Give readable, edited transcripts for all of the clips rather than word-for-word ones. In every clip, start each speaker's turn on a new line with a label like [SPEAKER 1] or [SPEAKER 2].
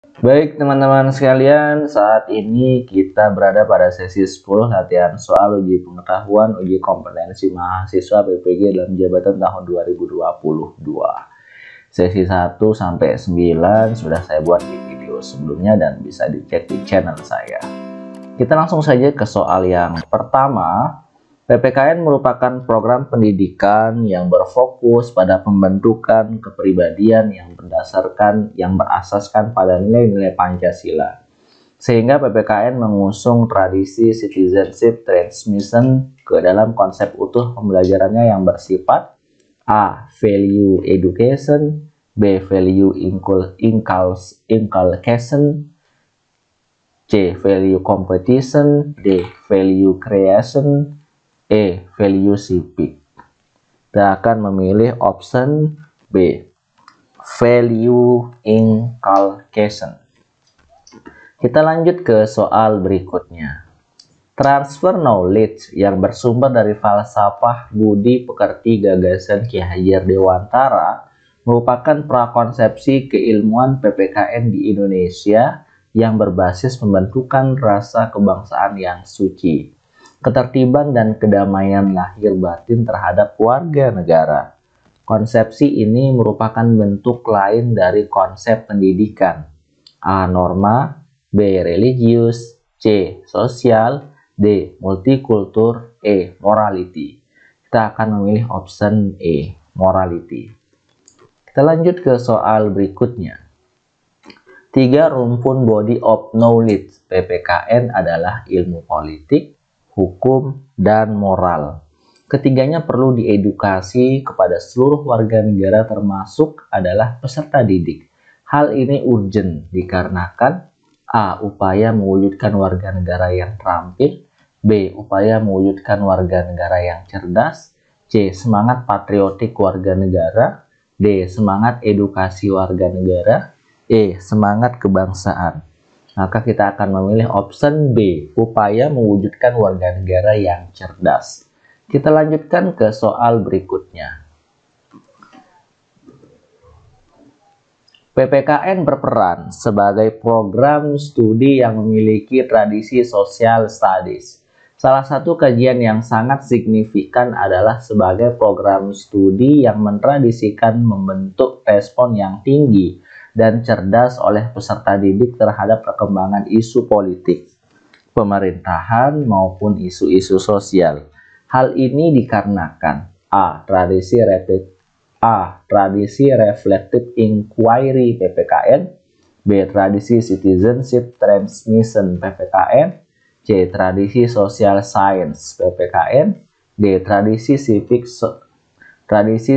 [SPEAKER 1] Baik teman-teman sekalian, saat ini kita berada pada sesi 10 latihan soal uji pengetahuan uji kompetensi mahasiswa PPG dalam jabatan tahun 2022. Sesi 1 sampai 9 sudah saya buat di video sebelumnya dan bisa dicek di channel saya. Kita langsung saja ke soal yang pertama. PPKN merupakan program pendidikan yang berfokus pada pembentukan kepribadian yang berasaskan pada nilai-nilai Pancasila. Sehingga PPKN mengusung tradisi citizenship transmission ke dalam konsep utuh pembelajarannya yang bersifat A. Value education, B. Value inculcation, C. Value competition, D. Value creation, E. Value civic. Kita akan memilih option B. Value inculcation. Kita lanjut ke soal berikutnya. Transfer knowledge yang bersumber dari falsafah budi pekerti gagasan Ki Hajar Dewantara merupakan prakonsepsi keilmuan PPKN di Indonesia yang berbasis pembentukan rasa kebangsaan yang suci, ketertiban dan kedamaian lahir batin terhadap warga negara. Konsepsi ini merupakan bentuk lain dari konsep pendidikan. A. Norma, B. Religius, C. Sosial, D. Multikultur, E. Morality. Kita akan memilih option E. Morality. Kita lanjut ke soal berikutnya. 3 rumpun body of knowledge PPKN adalah ilmu politik, hukum, dan moral. Ketiganya perlu diedukasi kepada seluruh warga negara termasuk adalah peserta didik. Hal ini urgent dikarenakan A. Upaya mewujudkan warga negara yang terampil, B. Upaya mewujudkan warga negara yang cerdas, C. Semangat patriotik warga negara, D. Semangat edukasi warga negara, E. Semangat kebangsaan. Maka kita akan memilih option B, upaya mewujudkan warga negara yang cerdas. Kita lanjutkan ke soal berikutnya. PPKN berperan sebagai program studi yang memiliki tradisi social studies. Salah satu kajian yang sangat signifikan adalah sebagai program studi yang mentradisikan membentuk respon yang tinggi dan cerdas oleh peserta didik terhadap perkembangan isu politik, pemerintahan, maupun isu-isu sosial. Hal ini dikarenakan A. Tradisi reflective inquiry PPKN, B. Tradisi citizenship transmission PPKN, C. Tradisi social science PPKN, D. Tradisi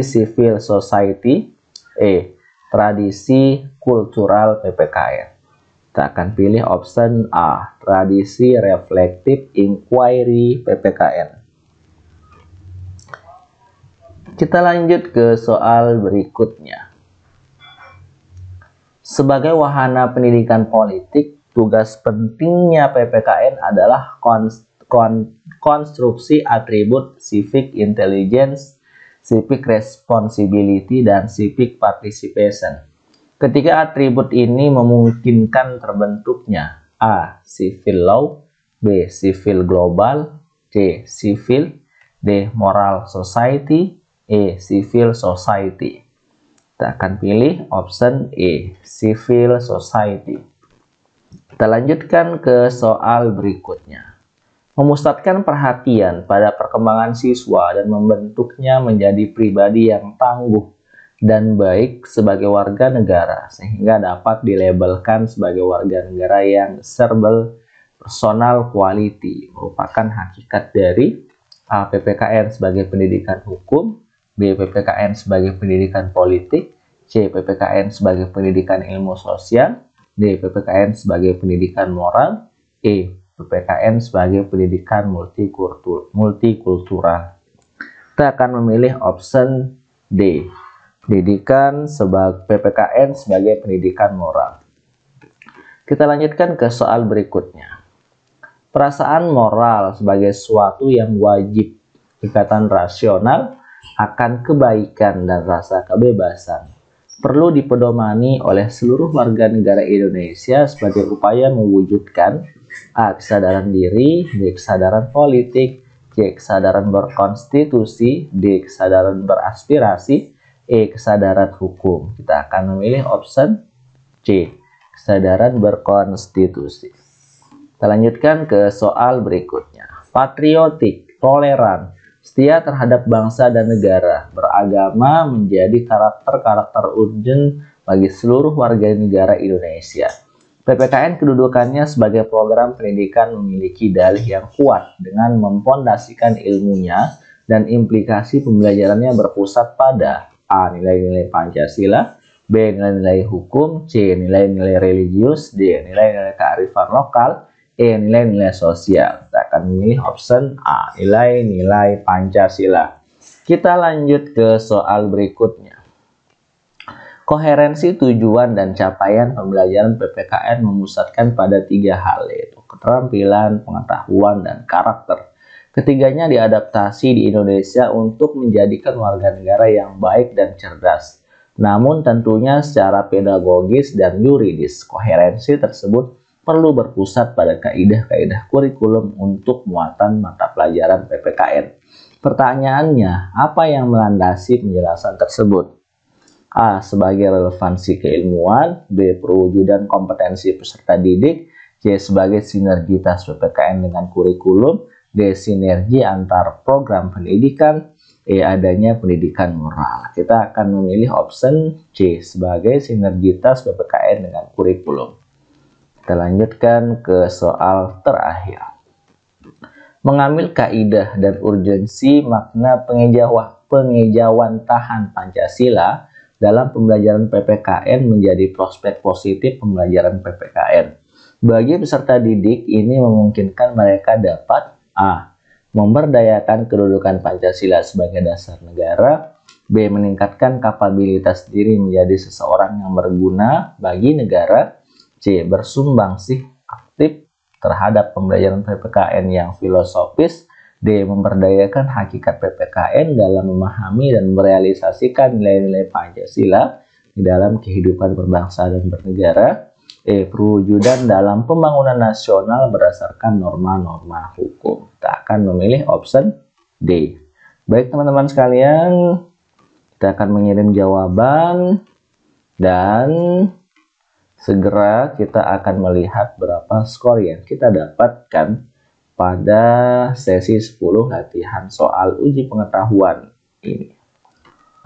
[SPEAKER 1] civil society, E. Tradisi kultural PPKN. Kita akan pilih option A, tradisi reflective inquiry PPKN. Kita lanjut ke soal berikutnya. Sebagai wahana pendidikan politik, tugas pentingnya PPKN adalah konstruksi atribut civic intelligence, civic responsibility, dan civic participation. Ketiga atribut ini memungkinkan terbentuknya A. Civil law, B. Civil global, C. Civil, D. Moral society, E. Civil society. Kita akan pilih option E. Civil society. Kita lanjutkan ke soal berikutnya. Memusatkan perhatian pada perkembangan siswa dan membentuknya menjadi pribadi yang tangguh dan baik sebagai warga negara sehingga dapat dilabelkan sebagai warga negara yang serba personal quality merupakan hakikat dari A. PPKN sebagai pendidikan hukum, B. PPKN sebagai pendidikan politik, C. PPKN sebagai pendidikan ilmu sosial, D. PPKN sebagai pendidikan moral, E. PPKN sebagai pendidikan multikultural. Kita akan memilih option D, pendidikan sebagai PPKN sebagai pendidikan moral. Kita lanjutkan ke soal berikutnya. Perasaan moral sebagai suatu yang wajib, ikatan rasional akan kebaikan dan rasa kebebasan. perlu dipedomani oleh seluruh warga negara Indonesia sebagai upaya mewujudkan A. Kesadaran diri, B. Kesadaran politik, C. Kesadaran berkonstitusi, D. Kesadaran beraspirasi, E. Kesadaran hukum. Kita akan memilih option C. Kesadaran berkonstitusi. Kita lanjutkan ke soal berikutnya. Patriotik, toleran, setia terhadap bangsa dan negara, beragama menjadi karakter-karakter urgent bagi seluruh warga negara Indonesia. PPKN kedudukannya sebagai program pendidikan memiliki dalih yang kuat dengan mempondasikan ilmunya dan implikasi pembelajarannya berpusat pada A. Nilai-nilai Pancasila, B. Nilai-nilai hukum, C. Nilai-nilai religius, D. Nilai-nilai kearifan lokal, E. Nilai-nilai sosial. Kita akan memilih option A. Nilai-nilai Pancasila. Kita lanjut ke soal berikutnya. Koherensi tujuan dan capaian pembelajaran PPKN memusatkan pada 3 hal, yaitu keterampilan, pengetahuan, dan karakter. Ketiganya diadaptasi di Indonesia untuk menjadikan warga negara yang baik dan cerdas. Namun tentunya secara pedagogis dan yuridis, koherensi tersebut perlu berpusat pada kaidah-kaidah kurikulum untuk muatan mata pelajaran PPKN. Pertanyaannya, apa yang melandasi penjelasan tersebut? A. Sebagai relevansi keilmuan, B. Perwujudan kompetensi peserta didik, C. Sebagai sinergitas PPKN dengan kurikulum, D. Sinergi antar program pendidikan, E. Adanya pendidikan moral. Kita akan memilih option C. Sebagai sinergitas PPKN dengan kurikulum. Kita lanjutkan ke soal terakhir. Mengambil kaidah dan urgensi makna pengejawantahan Pancasila dalam pembelajaran PPKN menjadi prospek positif pembelajaran PPKN. Bagi peserta didik, ini memungkinkan mereka dapat A. Memberdayakan kedudukan Pancasila sebagai dasar negara, B. Meningkatkan kapabilitas diri menjadi seseorang yang berguna bagi negara, C. Bersumbangsi aktif terhadap pembelajaran PPKN yang filosofis, D. Memberdayakan hakikat PPKN dalam memahami dan merealisasikan nilai-nilai Pancasila di dalam kehidupan berbangsa dan bernegara, E. Perwujudan dalam pembangunan nasional berdasarkan norma-norma hukum. Kita akan memilih option D. Baik teman-teman sekalian, kita akan mengirim jawaban dan segera kita akan melihat berapa skor yang kita dapatkan pada sesi 10 latihan soal uji pengetahuan ini.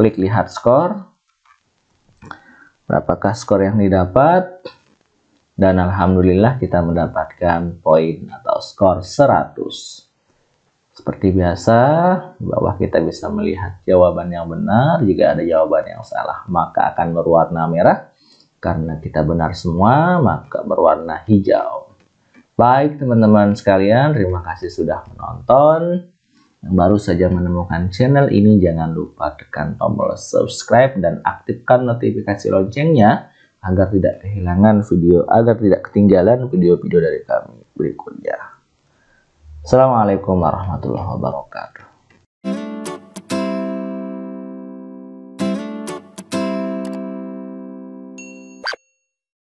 [SPEAKER 1] Klik lihat skor. Berapakah skor yang didapat? Dan alhamdulillah kita mendapatkan poin atau skor 100. Seperti biasa, di bawah kita bisa melihat jawaban yang benar. Jika ada jawaban yang salah, maka akan berwarna merah. Karena kita benar semua, maka berwarna hijau. Baik teman-teman sekalian, terima kasih sudah menonton. Yang baru saja menemukan channel ini, jangan lupa tekan tombol subscribe dan aktifkan notifikasi loncengnya agar tidak ketinggalan video-video dari kami berikutnya. Assalamualaikum warahmatullahi wabarakatuh.